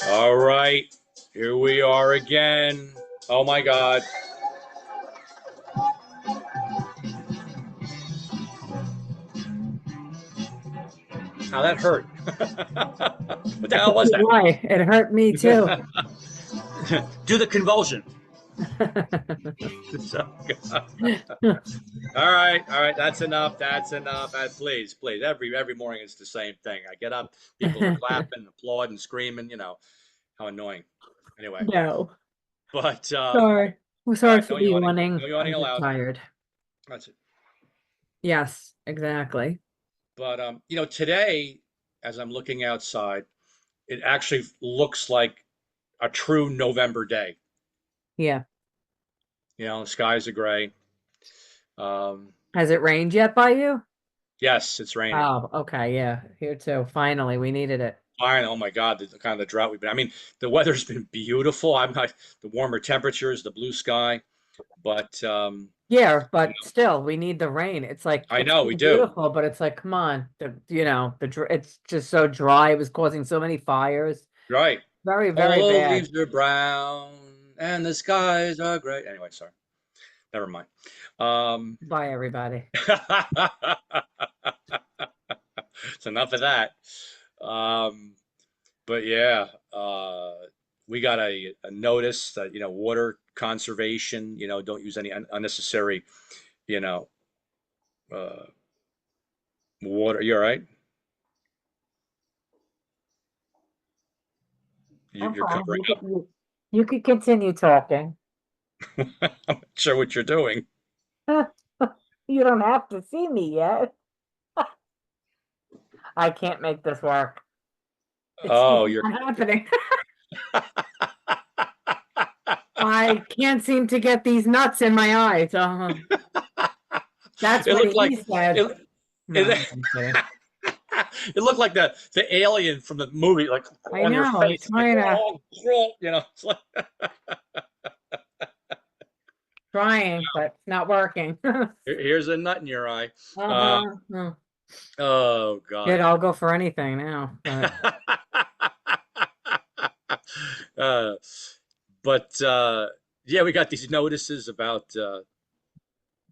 All right, here we are again. Oh my God. How that hurt. What the hell was that? Why? It hurt me too. Do the convulsion. All right. That's enough. That's enough. Please, please. Every morning it's the same thing. I get up, people are clapping, applauding, screaming. You know how annoying. Anyway, No. but Sorry. I'm all sorry right. for No the yawning. yawning. No yawning I'm just allowed. tired. That's it. Yes, exactly. But today, as I'm looking outside, it actually looks like a true November day. Yeah. The skies are gray. Um, Has it rained yet by you? yes, it's raining. Oh, okay. Yeah. Here too. Finally, we needed it. Fine. Oh my God, the kind of the drought we've been. I mean, the weather's been beautiful. I'm not the warmer temperatures, the blue sky, but Yeah, but still, we need the rain. It's like I it's know we been do. beautiful, but it's like, come on, it's just so dry. It was causing so many fires. Right. Very, very All the bad. leaves are brown and the skies are gray. Anyway, sorry. Never mind. Um, Bye, everybody. it's enough of that. Um, but yeah, we got a notice that water conservation. Don't use any unnecessary you know uh, water. You all right? I'm You're fine. covering You could continue talking. up. I'm not sure what you're doing. You don't have to see me yet. I can't make this work. It's Oh, you're. not happening. I can't seem to get these nuts in my eyes. That's It what looked like he said. it. No, It, I'm kidding. it looked like the alien from the movie, like I on your know. I'm face, like trying to oh, crawl. It's like trying, but it's not working. here's a nut in your eye. Uh, Uh-huh. Oh, oh shit, God. I'll go for anything now. But uh, but yeah, we got these notices about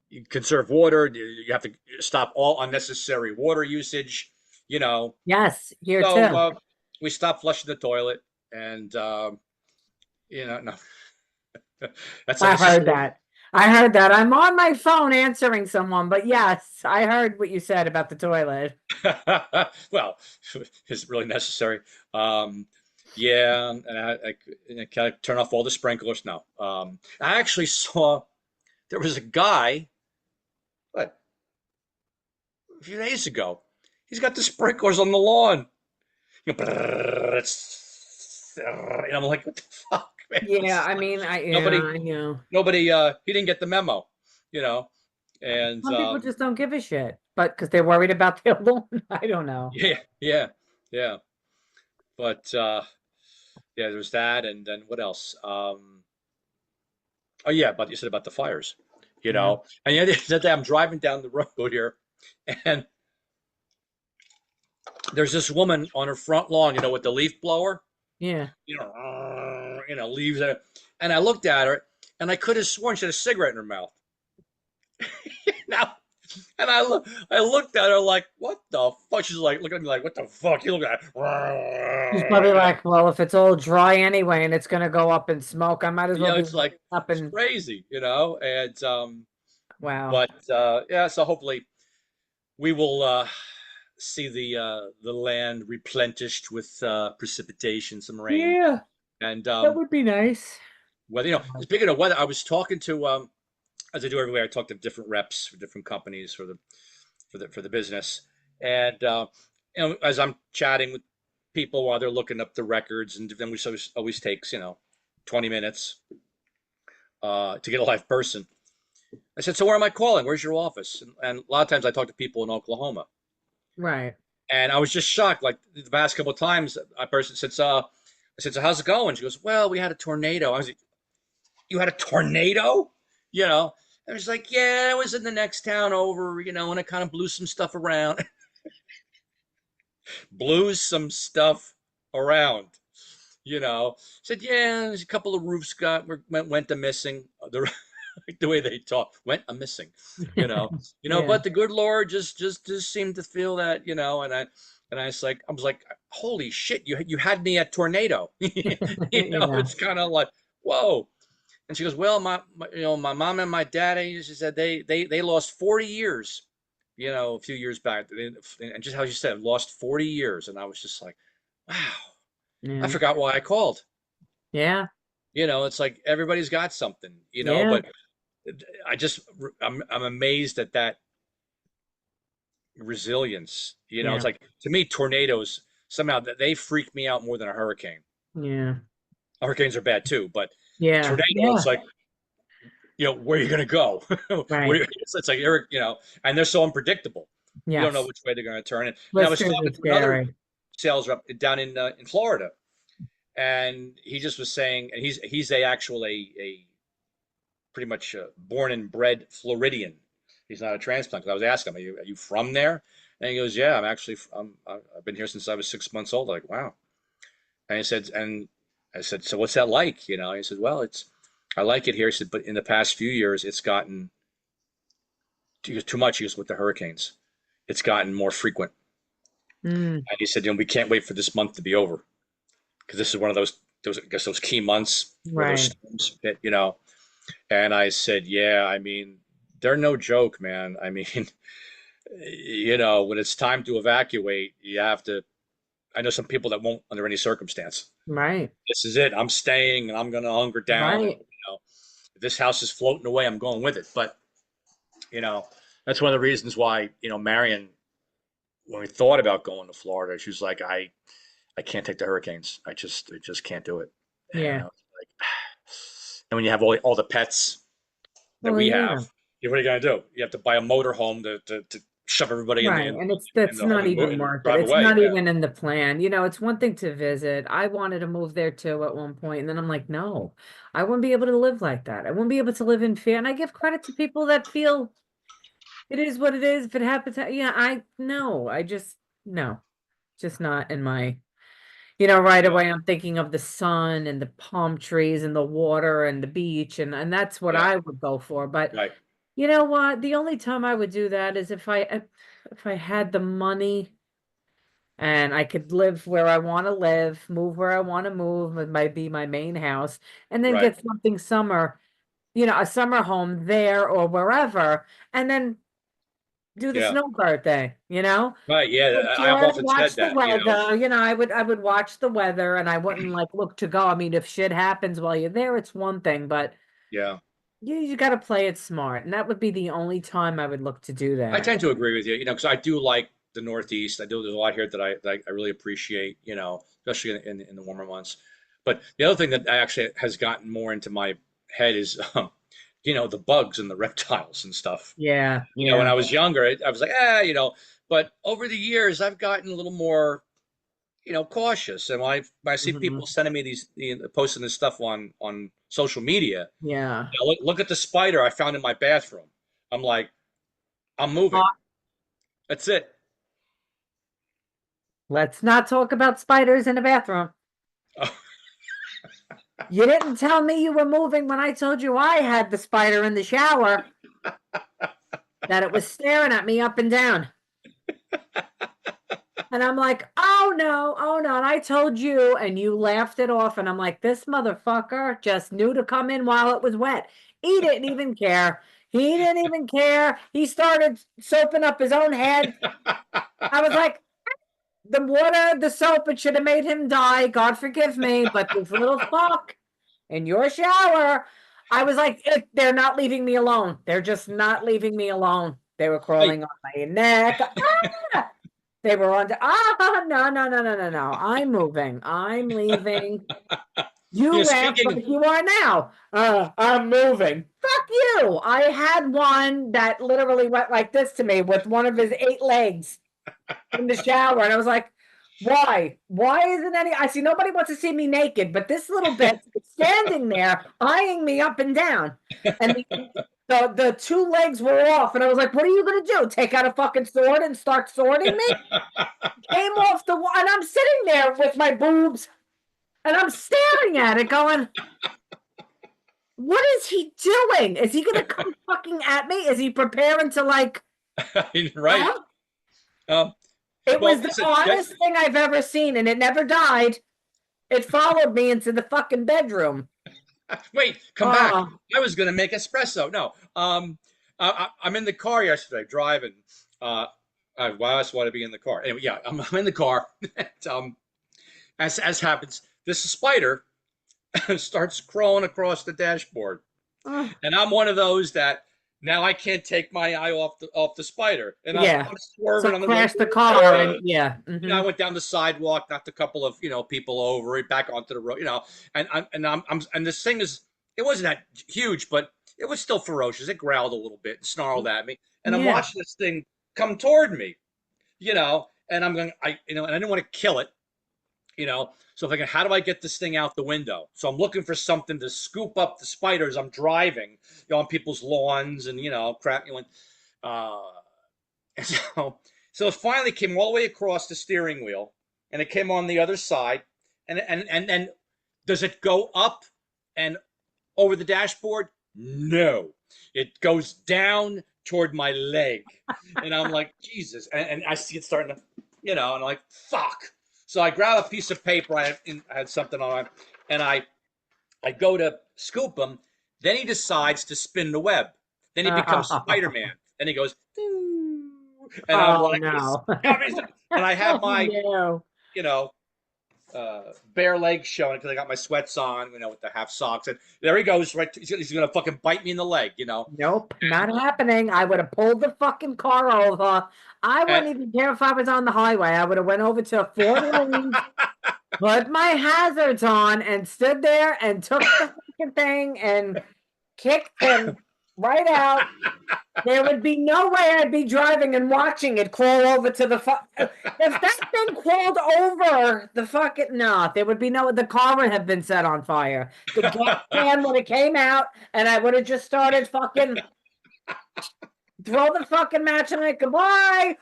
you conserve water. You have to stop all unnecessary water usage. You know, yes, here so too. we stopped flushing the toilet, and no, that's I this is heard that. I heard that. I'm on my phone answering someone, but yes, I heard what you said about the toilet. well, is it really necessary? Yeah, and I kind of turn off all the sprinklers. No, I actually saw there was a guy, what, a few days ago. He's got the sprinklers on the lawn. And I'm like, what the fuck, man? Yeah, It's I like mean, nobody, I know. he didn't get the memo, you know, and Some people just don't give a shit, but because they're worried about their lawn. I don't know. yeah, yeah, yeah. But yeah, there's that, and then what else? Oh yeah, but you said about the fires, Yeah. and the other day I'm driving down the road here, and there's this woman on her front lawn, with the leaf blower, Yeah. leaves it, and I looked at her, and I could have sworn she had a cigarette in her mouth. Now, and I looked at her like, what the fuck? She's like, looking at me like, what the fuck? You look at, She's probably you know, like, well, if it's all dry anyway and it's gonna go up in smoke, I might as well be it's like up it's and crazy, and wow. but yeah, so hopefully we will see the land replenished with precipitation, some rain, Yeah, and that would be nice. weather. Speaking of weather, I was talking to as I do everywhere. I talk to different reps for different companies for the business, and as I'm chatting with people while they're looking up the records, and then which always takes 20 minutes to get a live person. I said, so where am I calling? Where's your office? And a lot of times I talk to people in Oklahoma. Right. And I was just shocked. Like the past couple of times, a person said, I said, so how's it going? She goes, well, we had a tornado. I was like, you had a tornado? You know? And was like, yeah, it was in the next town over, and it kind of blew some stuff around. Blew some stuff around, Said, yeah, there's a couple of roofs went a missing. The way they talk went a missing, you know, Yeah. but the good Lord just seemed to feel that, I was like, holy shit, you had me at tornado. Yeah. It's kind of like, whoa. And she goes, well, my mom and my daddy, she said they lost 40 years, a few years back, and just how she said, lost 40 years, and I was just like, wow, I Yeah. forgot why I called. Yeah. It's like everybody's got something, Yeah. but I just I'm amazed at that resilience. It's Yeah. like to me tornadoes somehow that they freak me out more than a hurricane. Yeah. Hurricanes are bad too, but Yeah. tornado it's Yeah. like where are you going to go? Right. It's like Eric, and they're so unpredictable. You don't know Yes. which way they're going to turn. And I was Blisters talking are to another scary. sales rep down in Florida, and he just was saying, and he's a actual a pretty much born and bred Floridian. He's not a transplant. 'Cause I was asking him, are you from there? And he goes, yeah, I've been here since I was 6 months old. I'm like, wow. And I said, so what's that like? He said, well, I like it here. He said, but in the past few years, it's gotten too much. He goes, with the hurricanes, it's gotten more frequent. Mm, And he said, we can't wait for this month to be over because this is one of I guess those key months where those right. storms hit. And I said, yeah, I mean, they're no joke, man. I mean, when it's time to evacuate, you have to. I know some people that won't under any circumstance. Right. This is it. I'm staying and I'm going to hunker down. And, Right. if this house is floating away, I'm going with it. But, you know, that's one of the reasons why, Marion, when we thought about going to Florida, she was like, I can't take the hurricanes. I just can't do it. And Yeah. I was like, and when you have all the pets that Well, we have, yeah. what are you going to do? You have to buy a motor home to shove everybody in the Right. in, And it's in that's the home not and, even and worth it. drive It's away. not Yeah, even in the plan. It's one thing to visit. I wanted to move there too at one point, and then I'm like, no, I wouldn't be able to live like that. I wouldn't be able to live in fear. And I give credit to people that feel it is what it is. If it happens, yeah, I no, I just no, just not in my, right yeah, away I'm thinking of the sun and the palm trees and the water and the beach, and that's what yeah. I would go for. But Right. you know what? The only time I would do that is if I had the money and I could live where I want to live, move where I want to move, it might be my main house, and then Right. get something a summer home there or wherever, and then do the Yeah. snowbird thing. Right. Yeah. I've Enjoy, often watch said the that. weather. I would watch the weather and I wouldn't like look to go. I mean, if shit happens while you're there, it's one thing, but Yeah. you got to play it smart. And that would be the only time I would look to do I that. tend to agree with you, because I do like the Northeast. There's a lot here that I really appreciate, especially in the warmer months. But the other thing that I actually has gotten more into my head is, the bugs and the reptiles and stuff. Yeah, When yeah. I was younger, I was like, but over the years, I've gotten a little more, cautious. And when I see Mhm. people sending me these, posting this stuff on social media, Yeah. look at the spider I found in my bathroom. I'm like, I'm Uh, moving. That's it. let's not talk about spiders in a bathroom. You didn't tell me you were moving when I told you I had the spider in the shower, that it was staring at me up and down. And I'm like, oh no, oh no. And I told you, and you laughed it off. And I'm like, this motherfucker just knew to come in while it was wet. He didn't even care. He didn't even care. He started soaping up his own head. I was like, the water, the soap, it should have made him die. God forgive me. But this little fuck in your shower, I was like, they're not leaving me alone. They're just not leaving me alone. They were Hey, crawling on my neck. Ah! They were on. No, no, no, no, no, no. I'm moving. I'm leaving. You laugh speaking. like you are now. I'm moving. Fuck you. I had one that literally went like this to me with one of his 8 legs in the shower. And I was like, why? Why isn't any? I see nobody wants to see me naked, but this little bitch is standing there eyeing me up and down. And the 2 legs were off. And I was like, what are you going to do? Take out a fucking sword and start swording me? Came off the wall, and I'm sitting there with my boobs And I'm staring at it going, what is he doing? Is he gonna come fucking at me? Is he preparing to like, Right. huh? Um, It well, was the listen, oddest thing I've ever seen, and it never died. It followed me into the fucking bedroom. wait, come back. Oh, I was gonna make espresso. No, I'm in the car yesterday driving. Uh, why else would I be in the car? Anyway, yeah, I'm in the car. And, as happens, this spider starts crawling across the dashboard, oh, and I'm one of those that now I can't take my eye off the spider, and I'm, yeah. I'm So swerving on the road. crash the car and yeah. I went down the sidewalk, knocked a couple of people over, back onto the road, and this thing is, it wasn't that huge, but it was still ferocious. It growled a little bit and snarled at me, and I'm Yeah. watching this thing come toward me, and I'm going, and I didn't want to kill it. So I'm thinking, how do I get this thing out the window? So I'm looking for something to scoop up the spiders. I'm driving, on people's lawns and crap. Uh, and so it finally came all the way across the steering wheel, and it came on the other side, and then does it go up and over the dashboard? No, it goes down toward my leg, and I'm like, Jesus, and I see it starting to, and I'm like, fuck. So I grab a piece of paper. I had something on it, and I go to scoop him. Then he decides to spin the web. Then he becomes Spider-Man. Then he goes, and I'm Oh like, no. and I have my, No. you know, bare legs showing because I got my sweats on, with the half socks. And there he goes, right? He's gonna fucking bite me in the leg. Nope, not happening. I would have pulled the fucking car over. I And wouldn't even care if I was on the highway. I would have went over to 4 lanes, put my hazards on, and stood there and took the fucking thing and kicked him right out. There would be no way I'd be driving and watching it crawl over to the if that thing crawled over the fucking no, there would be no the car would have been set on fire. The gas can would have came out and I would have just started fucking throw the fucking match and like goodbye.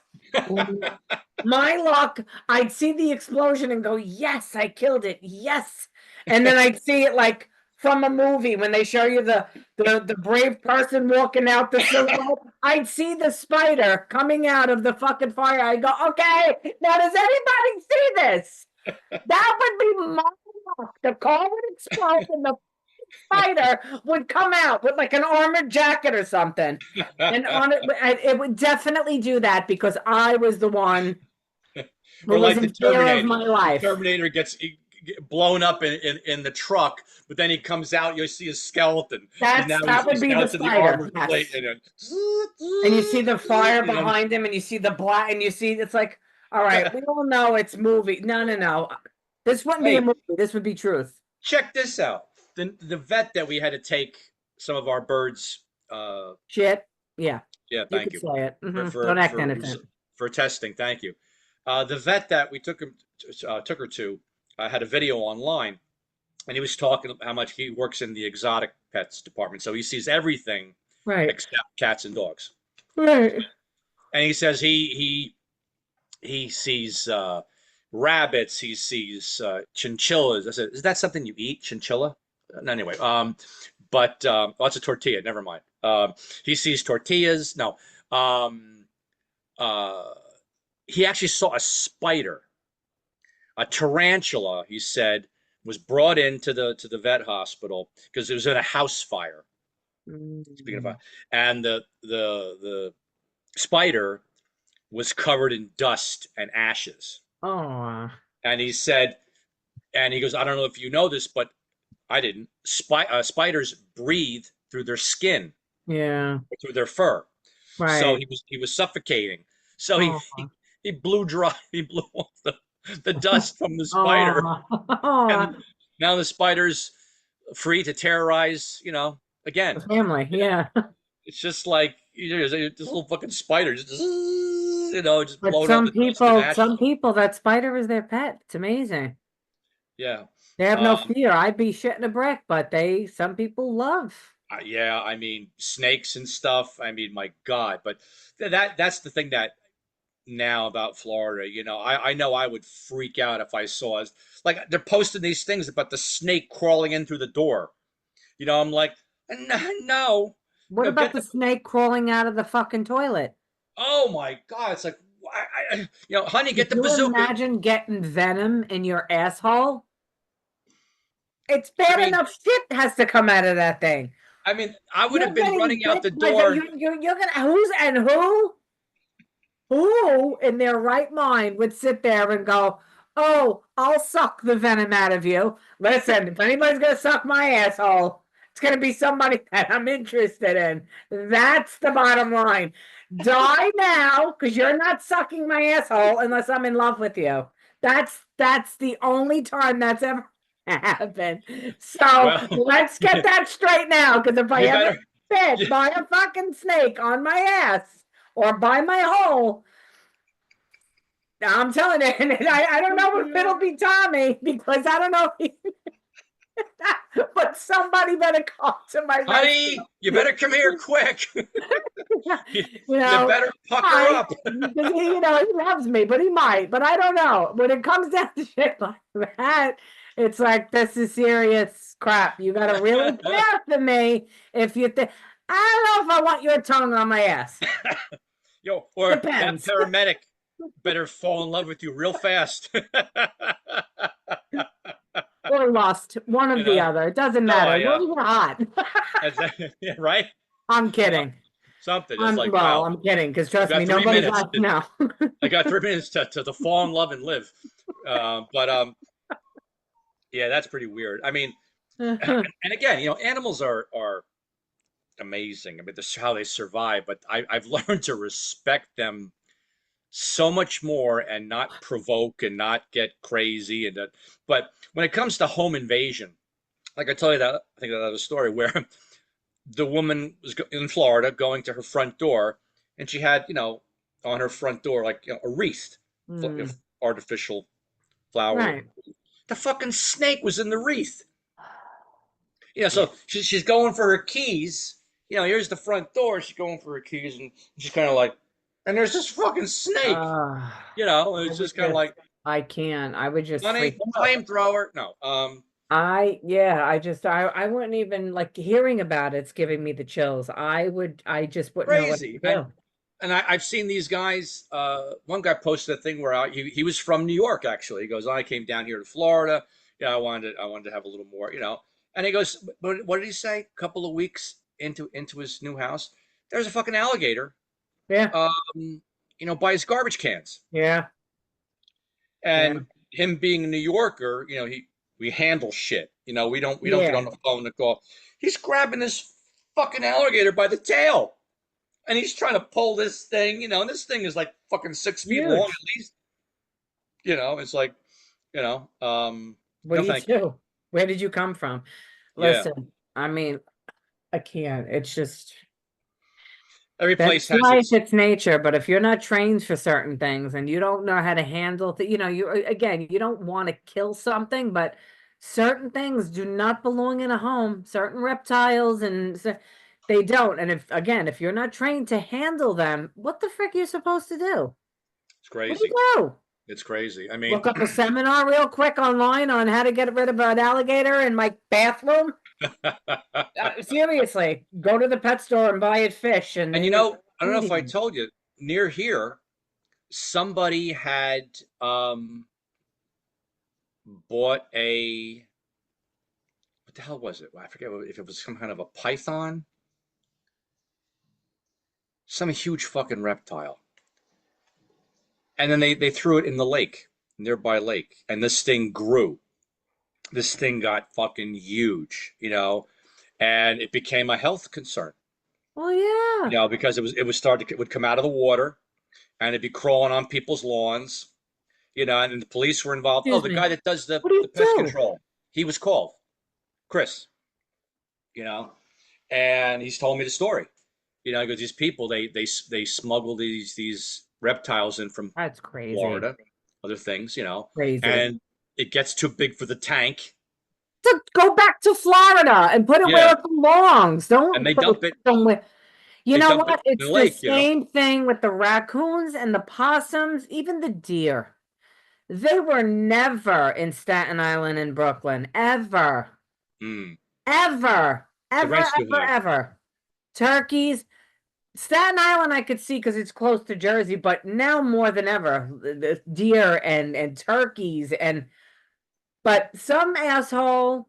My luck, I'd see the explosion and go, yes, I killed it. Yes. And then I'd see it like from a movie when they show you the brave person walking out the silhouette. I'd see the spider coming out of the fucking fire. I go, okay, now does anybody see this? That would be my luck. The car would explode and the spider would come out with like an armored jacket or something. And on it would definitely do that because I was the one who or was like the in fear of Terminator. my The life. Terminator gets blown up in the truck, but then he comes out. You see his skeleton. That would He's be down the to the spider. armored plate, Yes. and then, And you see the fire you know, behind him and you see the black and you see it's like, all right, we all know it's movie. No, no, no. This wouldn't be a hey, movie. This would be truth. check this out. The vet that we had to take some of our birds. Shit. Yeah. Yeah, You thank could you say it. for Don't for act for innocent. for testing. Thank you. The vet that we took her to had a video online, and he was talking how much he works in the exotic pets department, so he sees everything Right. except cats and dogs. Right. And he says he sees rabbits, he sees chinchillas. I said, is that something you eat, chinchilla? Anyway, oh, it's a tortilla. Never mind. He sees tortillas. No, um, uh, he actually saw a spider, a tarantula. He said was brought into the vet hospital because it was in a house fire. Speaking of, Mm. and the spider was covered in dust and ashes. Oh, And he said, and he goes, I don't know if you know this, but I didn't. Spiders breathe through their skin, yeah. through their fur. So Right. he was suffocating. So he Oh, he blew dry. He blew off the dust from the spider, oh, and now the spider's free to terrorize. the Again, family. Yeah. it's just like this little fucking spider, just But blowing all the dust and some ashes. people, that spider is their pet. It's amazing. Yeah. They have no Um, fear. I'd be shitting a brick, but some people love. yeah, I mean snakes and stuff. I mean, my God, but that's the thing that now about Florida. I know I would freak out if I saw it. Like they're posting these things about the snake crawling in through the door. I'm like, no, no, What about get the the. snake crawling out of the fucking toilet? Oh my God, it's like, honey, Could get the you bazooka. imagine getting venom in your asshole? It's I bad mean, enough shit has to come out of that thing. I would have You're been getting running out bit the by the door. you're gonna who's and who in their right mind would sit there and go, "Oh, I'll suck the venom out of you." Listen, if anybody's gonna suck my asshole, it's gonna be somebody that I'm interested in. That's the bottom line. Die now, because you're not sucking my asshole unless I'm in love with you. That's the only time that's ever happened. So Well, let's get that straight now, because if I you ever better. bit by a fucking snake on my ass or by my hole, I'm telling you, and I don't know if it'll be Tommy because I don't know, but somebody better come to my rescue. Honey, you better come here quick. you, You you know, better pucker I up. because he loves me, but he might, but I don't know. When it comes down to shit like that, it's like this is serious crap. You got to really care for me if you think. I don't know if I want your tongue on my ass. Or that Depends. paramedic better fall in love with you real fast. Or lust, one you of the know? other. It doesn't Oh matter. As long yeah. as you're hot. Yeah, right? I'm You know, kidding. something. It's like, Well, wow, I'm kidding because I've trust me, got three nobody's minutes. like no. I got 3 minutes to fall in love and live. But yeah, that's pretty weird. I mean, and again, animals are amazing. I mean, this is how they survive. But I've learned to respect them so much more and not provoke and not get crazy and that. But when it comes to home invasion, like I tell you that I think that other story where the woman was in Florida going to her front door, and she had on her front door like a wreath, Mm, artificial flower. right. The fucking snake was in the wreath. Yeah. So she's going for her keys. Here's the front door. She's going for her keys, and she's kind of like, and there's this fucking snake. Uh, And I it's would just kind of just, like, I can't. I would just freak honey, out. flamethrower. No, Yeah, I wouldn't even like hearing about it's giving me the chills. I just wouldn't know what to crazy. And do. and I've seen these guys. One guy posted a thing where he was from New York actually. He goes, I came down here to Florida. Yeah, I wanted to have a little more. And he goes, but what did he say? A couple of weeks into his new house, there's a fucking alligator. Yeah, By his garbage cans. yeah, yeah, And him being a New Yorker, we handle shit. We don't get on yeah. the phone and call. He's grabbing this fucking alligator by the tail, and he's trying to pull this thing. And this thing is like fucking 6 feet long Huge. at least. It's like, What no do you thank you. do? Where did you come from? Yeah, Listen, I mean, I can't. It's just every that's place has life, its. it's nature. But if you're not trained for certain things and you don't know how to handle you again, you don't want to kill something, but certain things do not belong in a home. Certain reptiles they don't. And if you're not trained to handle them, what the frick are you supposed to do? It's What do crazy. you do? It's crazy. I mean, Look up a seminar real quick online on how to get rid of an alligator in my bathroom? Seriously, go to the pet store and buy it fish and and I don't know if feeding I them. told you, near here, somebody had bought a what the hell was it? I forget if it was some kind of a python, some huge fucking reptile. And then they threw it in the lake, nearby lake, and this thing grew. This thing got fucking huge, and it became a health concern, Oh yeah. because it was starting it would come out of the water and it'd be crawling on people's lawns, and the police were involved. Oh, Excuse the me. guy that does the What do you the pest do? control, he was called, Chris, you know, and he's told me the story. Because these people they smuggle these reptiles in from That's crazy. Florida, other things, Crazy. and it gets too big for the tank, To go back to Florida and put it where yeah, it belongs. and Don't they put it dump it. somewhere. You They know dump it what? in It's the the lake, same thing with the raccoons and the possums, even the deer. They were never in Staten Island and Brooklyn, ever, Mm. ever, The ever, rent's too ever, high. ever. Turkeys, Staten Island, I could see because it's close to Jersey, but now more than ever, the deer and turkeys but some asshole,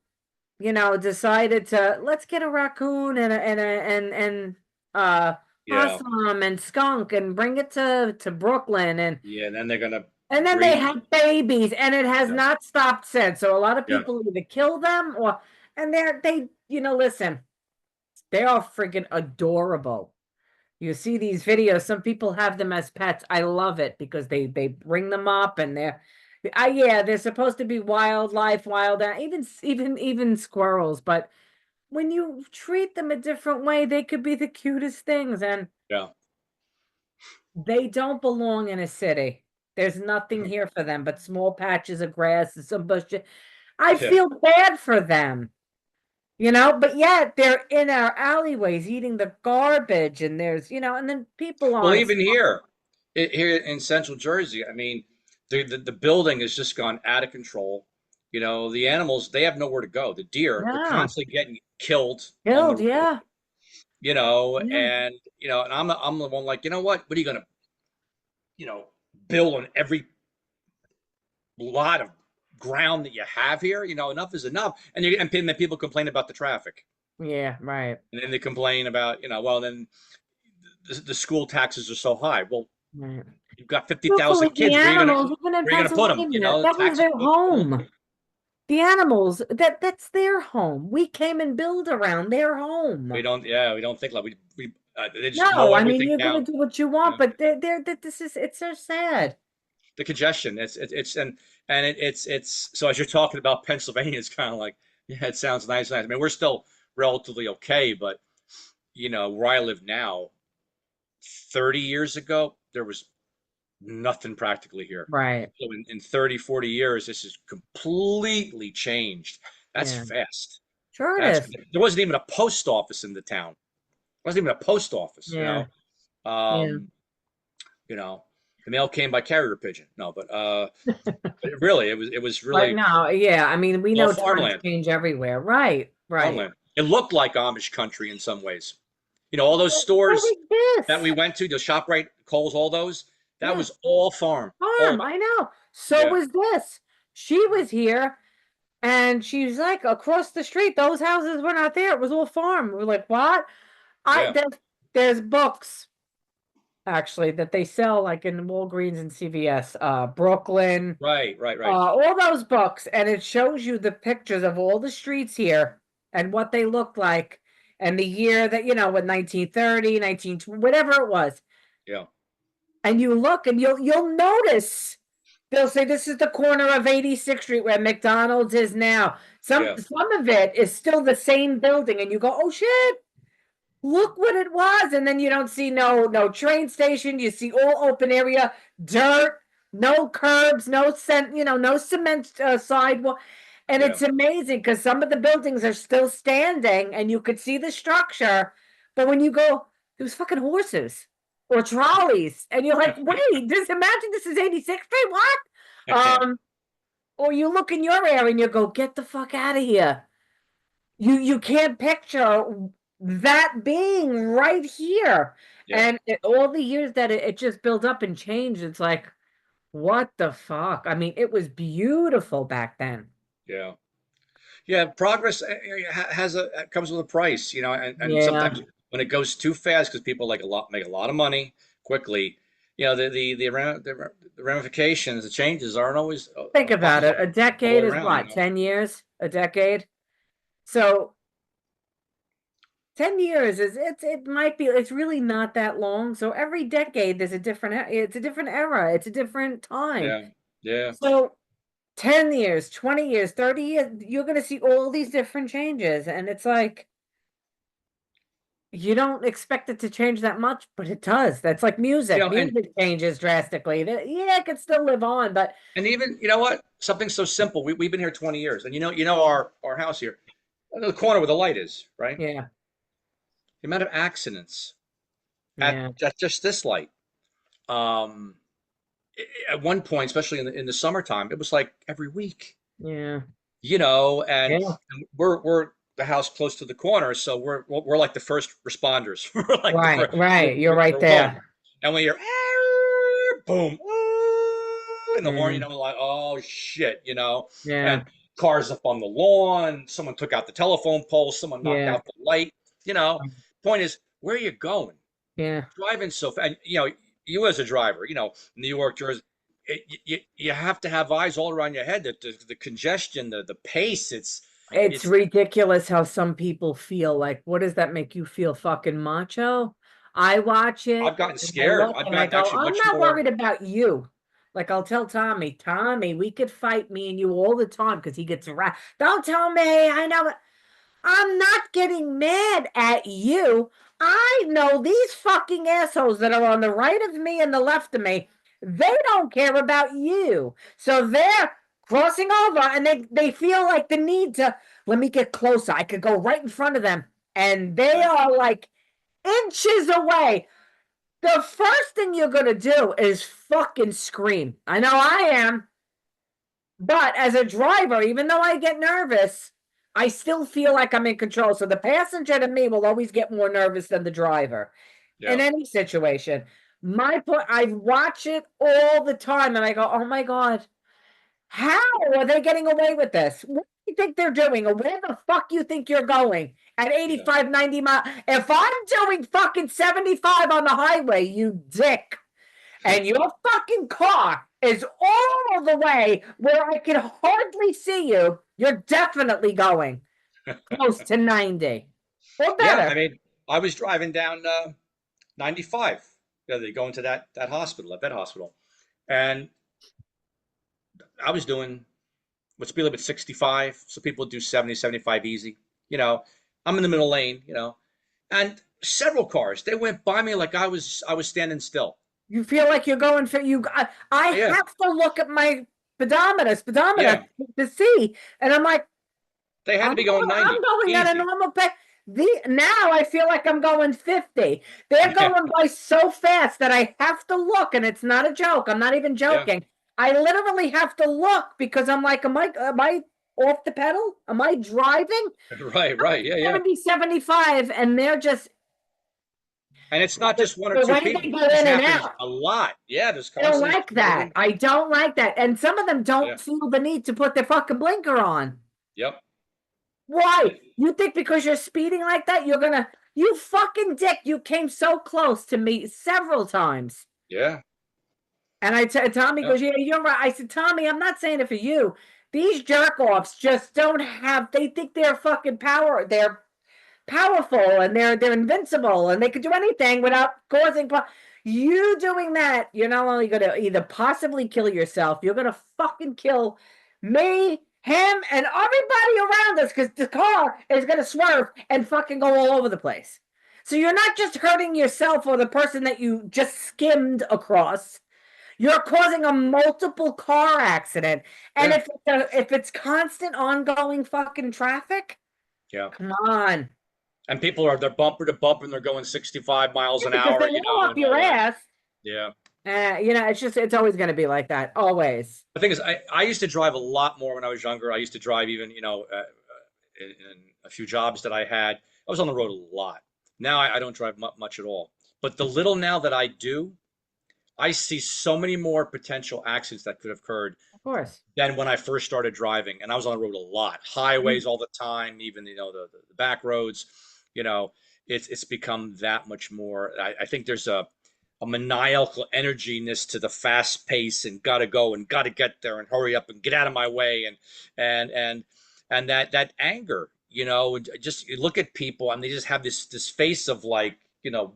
decided to let's get a raccoon and uh Yeah. possum and skunk and bring it to Brooklyn Yeah. And then they're gonna and then they breed. have babies and it has Yeah. not stopped since. So a lot of Yeah. people either kill them or and listen, they are freaking adorable. You see these videos, some people have them as pets. I love it because they bring them up and yeah, they're supposed to be wildlife, even squirrels, but when you treat them a different way, they could be the cutest things and Yeah. they don't belong in a city. There's nothing here for them but small patches of grass and some bush. I Yeah. feel bad for them, but yet they're in our alleyways eating the garbage and and then people Well, aren't. even here, here in Central Jersey, I mean, the building has just gone out of control. The animals, they have nowhere to go. The deer, they're No, constantly getting killed on the killed, road, yeah. Yeah. and I'm the one like, you know what? What are you gonna, you know, build on every lot of ground that you have here? Enough is enough. And then people complain about the traffic, Yeah, right. and then they complain about, well, then the school taxes are so high. Well, Right. you've got Truthfully, 50,000 the kids. animals, even in Where are you gonna put them? Pennsylvania, that was Taxes their go through the home. roof. The animals, that's their home. We came and build around their home. We don't think like they just No, mow I mean everything you're gonna down. do what you You want, know, but it's so sad. the congestion. It's and it's so as you're talking about Pennsylvania, it's kind of like, yeah, it sounds nice. I mean, we're still relatively okay, but where I live now, 30 years ago, there was nothing practically here. Right. So in 30, 40 years, this has completely changed. That's Yeah. fast. Sure it That's is. There wasn't even a post office in the town. There wasn't even a post office, Yeah. Yeah. Um, the mail came by carrier pigeon. No, but it was But really no, yeah, I mean we all know times farmland, change everywhere. Right, right. farmland. It looked like Amish country in some ways. All those So stores is that we this. went to, the ShopRite, Kohl's, all those, that Yeah. was all farm, all of Farm, it. I know. So Yeah, was this. She was here and she's like across the street. Those houses were not there. It was all farm. We're like, what? I yeah, there's books actually that they sell like in Walgreens and CVS, Brooklyn, right, right, right. all those books, and it shows you the pictures of all the streets here and what they look like and the year that, what 1930, 1920, whatever it was. Yeah, And you look and you'll notice they'll say this is the corner of 86th Street where McDonald's is now. Some yeah, some of it is still the same building, and you go, oh shit, look what it was. And then you don't see no train station. You see all open area, dirt, no curbs, no cement sidewalk. And yeah, it's amazing because some of the buildings are still standing and you could see the structure. But when you go, it was fucking horses or trolleys. And you're like, wait, imagine this is 86th Street. What? yeah, Or you look in your area and you go, get the fuck out of here. You can't picture that being right here. yeah, And all the years that it just built up and changed, it's like, what the fuck? I mean, it was beautiful back then. yeah. Yeah, progress comes with a price, and Yeah. sometimes when it goes too fast because people make a lot of money quickly, the ramifications, the changes aren't always Think about it. positive A all the decade way is around. what? 10 years? A decade? So 10 years it might be it's really not that long. So every decade there's it's a different era. It's a different time. Yeah, yeah, So 10 years, 20 years, 30 years, you're going to see all these different changes. And it's like, you don't expect it to change that much, but it does. That's like music. and Music changes drastically. Yeah, it can still live on, but even what, something so simple. We've been here 20 years, and our house here, the corner where the light is, right? yeah, The amount of accidents. Yeah. at just this light. Um, at one point, especially in the summertime, it was like every week, Yeah. Yeah. and we're the house close to the corner, so we're like the first responders. We're like the Right. first, Right. You're right we're home, there. and when you're boom, and the horn, Yeah. like, oh shit, Yeah. and cars up on the lawn, someone took out the telephone pole, someone knocked Yeah. out the light, you know. Point is, where are you going? Yeah. Driving so fast, and you as a driver, New York, Jersey, you have to have eyes all around your head. The congestion, the pace, It's it's. ridiculous how some people feel. Like, what does that make you feel, fucking macho? I watch I've it gotten and I scared. look I've and I gotten go, actually I'm much not more. worried about you. Like, I'll tell Tommy, Tommy, we could fight me and you all the time because he gets around. Don't tell me. I know it. I'm not getting mad at you. I know these fucking assholes that are on the right of me and the left of me, they don't care about you. So they're crossing over and they feel like the need to let me get closer. I could go right in front of them. And they Right. are like inches away. The first thing you're gonna do is fucking scream. I know I am. But as a driver, even though I get nervous, I still feel like I'm in control. So the passenger to me will always get more nervous than the driver in Yeah. any situation. My point, I watch it all the time and I go, oh my God, how are they getting away with this? What do you think they're doing? Or where the fuck you think you're going at Yeah. 85, 90 miles? If I'm doing fucking 75 on the highway, you dick, and your fucking car is all the way where I can hardly see you, you're definitely going close to 90 or Yeah. better. I mean, I was driving down 95. They go into that hospital, that vet hospital, and I was doing what speed limit 65. So people do 70, 75 easy. You know, I'm in the middle lane. And several cars they went by me like I was standing still. You feel like you're going for you. I Yeah. have to look at my speedometer Yeah. to see, and I'm like, They had to be going I'm 90 going at a easy. normal pace. Now I feel like I'm going 50. They're Yeah. going by so fast that I have to look, and it's not a joke. I'm not even Yeah. joking. I literally have to look because I'm like, am I off the pedal? Am I driving? Right. Right. Yeah. Yeah. 70, 75, and they're just And it's not just one or the two way they people. go This in and happens out. a lot. Yeah. There's I don't constantly like that. swerving. I don't like that. And some of them Yeah. don't feel the need to put their fucking blinker on. Yep. Why? You think because you're speeding like that, you're gonna, you fucking dick, you came so close to me several times. Yeah. And Tommy Yeah. goes, yeah, you're right. I said, Tommy, I'm not saying it for you. These jerk offs just don't have, they think they're fucking they're powerful and they're invincible and they could do anything without causing. You doing that, you're not only going to either possibly kill yourself, you're going to fucking kill me, him, and everybody around us because the car is going to swerve and fucking go all over the place. So you're not just hurting yourself or the person that you just skimmed across. You're causing a multiple car accident. And Yeah. if it's constant ongoing fucking traffic, Yeah. come on. And people they're bumper to bumper and they're going 65 miles an Because hour, they're all up and your all that. ass. Yeah. It's always going to be like that. Always. The thing is, I used to drive a lot more when I was younger. I used to drive even, in a few jobs that I had. I was on the road a lot. Now I don't drive much at all. But the little now that I do, I see so many more potential accidents that could have occurred Of course. than when I first started driving. And I was on the road a lot, highways all the time, even the back roads. You know, it's become that much more. I think there's a maniacal energiness to the fast pace and gotta go and gotta get there and hurry up and get out of my way and and and that anger. Just you look at people and they just have this face of like,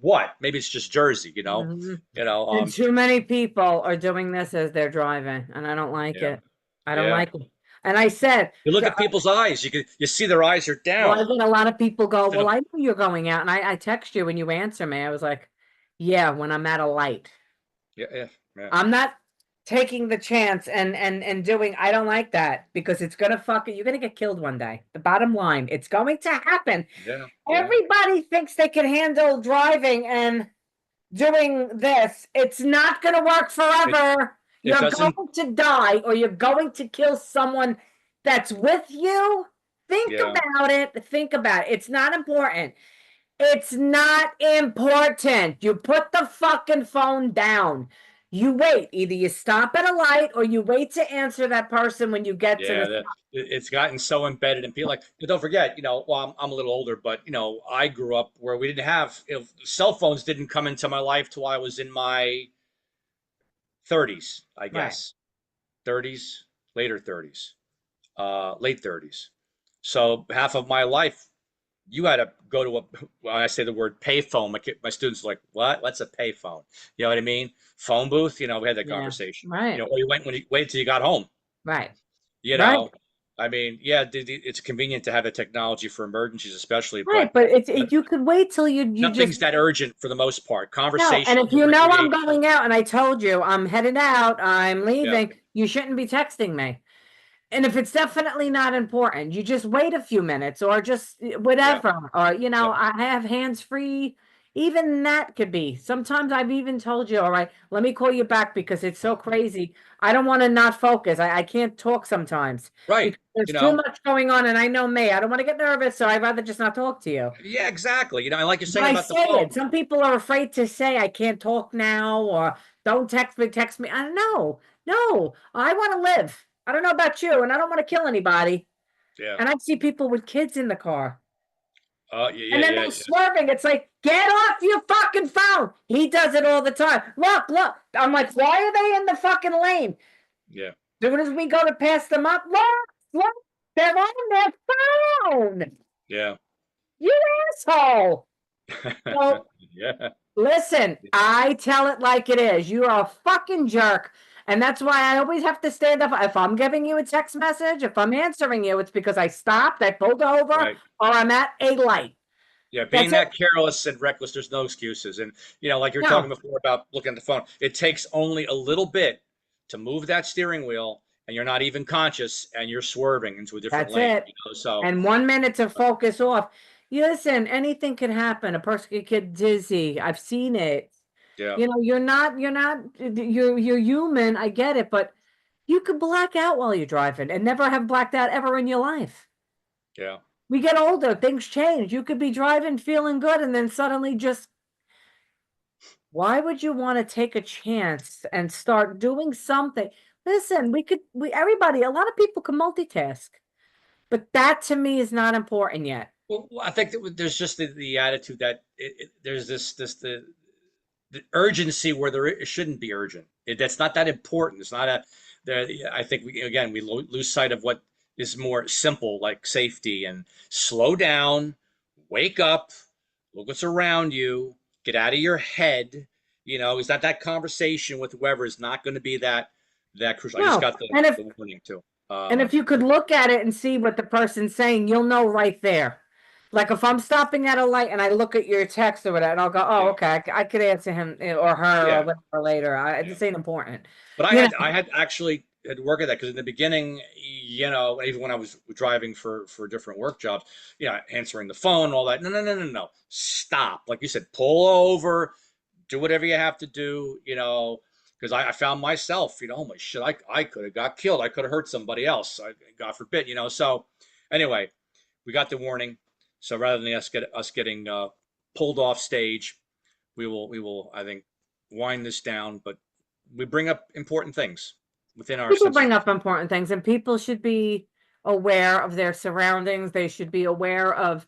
what? Maybe it's just Jersey. Mhm. You know. And too many people are doing this as they're driving, and I don't like Yeah. it. I don't Yeah. like it. And I said, You look at people's eyes. You see their eyes are well, down. I've had a lot of people go, To the well, I know you're going out. And I text you when you answer me. I was like, yeah, when I'm at a light. Yeah, yeah, yeah, I'm not taking the chance and doing, I don't like that because it's gonna you're gonna get killed one day. The bottom line, it's going to happen. yeah, yeah, Everybody thinks they can handle driving, and doing this. It's not going to work It forever. it You're doesn't. going to die or you're going to kill someone that's with you. Think Yeah. about it. Think about it. It's not important. It's not important. You put the fucking phone down. You wait. Either you stop at a light or you wait to answer that person when you get to the Yeah, it's gotten so embedded in people. Like, but don't forget, well, I'm a little older, but I grew up where we didn't have, cell phones didn't come into my life till I was in my 30s, I right. guess. 30s, later 30s, late 30s. So half of my life, you had to go to a, when I say the word payphone, my students are like, what? What's a payphone? You know what I mean? Phone booth, we had that Yeah. conversation. Right. Or you went when you waited till you got home. Right. You Right. know, I mean, yeah, it's convenient to have the technology for emergencies, especially, Right. but But you could wait till you just nothing's that urgent for the most part. no. And Conversational, if you know I'm recreational. going out and I told you I'm headed out, I'm Yeah, leaving, you shouldn't be texting me. And if it's definitely not important, you just wait a few minutes or just yeah, whatever. Or, yeah, I have hands free. Even that could be. Sometimes I've even told you, all right, let me call you back because it's so crazy. I don't want to not focus. I can't talk sometimes right. because there's You too know, much going on. And I know me, I don't want to get nervous. So I'd rather just not talk to you. yeah, exactly. And like you're But saying I about the say phone. it. Some people are afraid to say I can't talk now or don't text me, text me. I don't know. No, I want to live. I don't know about you, and I don't want to kill anybody. Yeah. And I see people with kids in the car. Yeah, And yeah, then yeah, they're yeah, swerving. It's like, get off your fucking phone. He does it all the time. Look, look. I'm like, why are they in the fucking lane? yeah, As soon as we go to pass them up, look, look, they're on their phone. yeah, You asshole. So yeah, listen, I tell it like it is. You are a fucking jerk. And that's why I always have to stand up. If I'm giving you a text message, if I'm answering you, it's because I stopped, I pulled over, right. or I'm at a light. Yeah, being That's it. that careless and reckless, there's no excuses. And like you were talking No, before about looking at the phone, it takes only a little bit to move that steering wheel, and you're not even conscious, and you're swerving into a different that's lane. it. So And 1 minute to focus off. You listen, anything can happen. A person could get dizzy. I've seen it. yeah, You're human. I get it, but you could black out while you're driving and never have blacked out ever in your life. yeah. We get older, things change. You could be driving feeling good and then suddenly just why would you want to take a chance and start doing something? Listen, everybody, a lot of people can multitask, but that to me is not important yet. Well, I think that there's just the attitude that there's the urgency where it shouldn't be urgent. That's not that important. It's not a. There, I think we lose sight of what is more simple, like safety and slow down, wake up, look what's around you, get out of your head. Is that conversation with whoever is not going to be that crucial. I just No, got and if the warning too. and if you could look at it and see what the person's saying, you'll know right there. Like if I'm stopping at a light and I look at your text or whatever, and I'll go, "Oh, Yeah, okay, I could answer him or her or yeah, whatever later. yeah. This ain't important." But I You know, had I had actually had to work at that because in the beginning, even when I was driving for different work jobs, answering the phone, all that. No, no, no, no, no. Stop. Like you said, pull over, do whatever you have to do, because I found myself, oh my shit, I could have got killed. I could have hurt somebody else. God forbid, So anyway, we got the warning. So rather than us getting pulled off stage, we will I think wind this down, but we bring up important things within our people sense of bring up important things, and people should be aware of their surroundings. They should be aware of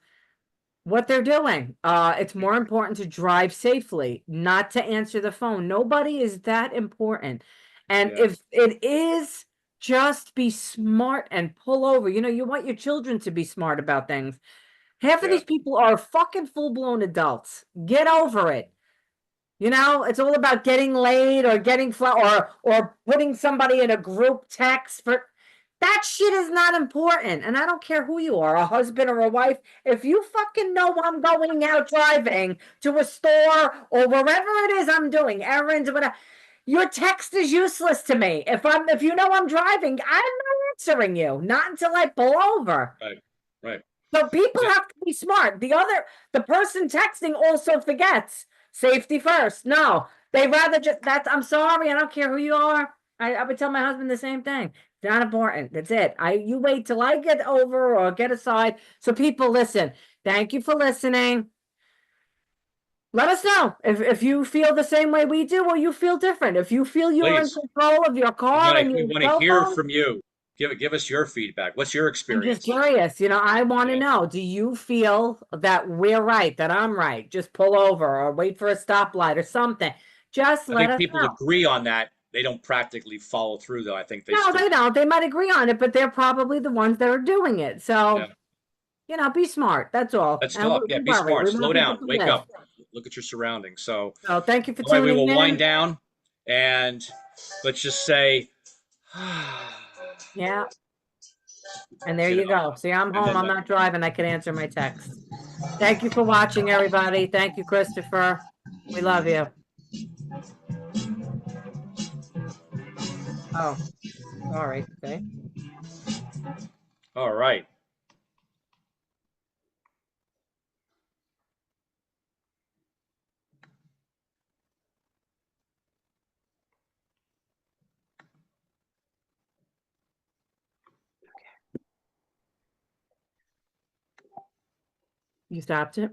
what they're doing. It's more important to drive safely, not to answer the phone. Nobody is that important. And yeah, if it is, just be smart and pull over. You want your children to be smart about things. Half of yeah, these people are fucking full-blown adults. Get over it. It's all about getting laid or getting or putting somebody in a group text for that shit is not important. And I don't care who you are, a husband or a wife. If you fucking know I'm going out driving to a store or wherever it is I'm doing errands or whatever, your text is useless to me. If you know I'm driving, I'm not answering you, not until I pull over. right, right. So people Yeah, have to be smart. The person texting also forgets. Safety first. No, they rather just that's I'm sorry, I don't care who you are. I would tell my husband the same thing. It's not important. That's it. You wait till I get over or get aside. So people listen. Thank you for listening. Let us know if you feel the same way we do or you feel different. If you feel you're in Please. control of your car and We your want to cell hear phone, from you. Give us your feedback. What's your I'm just experience? curious. I want to Yeah. know, do you feel that we're right, that I'm right? Just pull over or wait for a stoplight or something. Just I let think us people know. agree on that. They don't practically follow through, though. I think they No, still they do. don't. They might agree on it, but they're probably the ones that are doing it. So, Yeah. be smart. That's all. Let's And talk. Yeah. we Be worry. smart. We want Slow people down. to Wake live. up. Look at your surroundings. So, So thank you for all right, we tuning will wind in. down and let's just say, Yeah. And there you know, you go. See, I'm and home. then I'm not driving. I can answer my text. Thank you for watching, everybody. Thank you, Christopher. We love you. Oh, sorry. Okay. all right. You stopped it?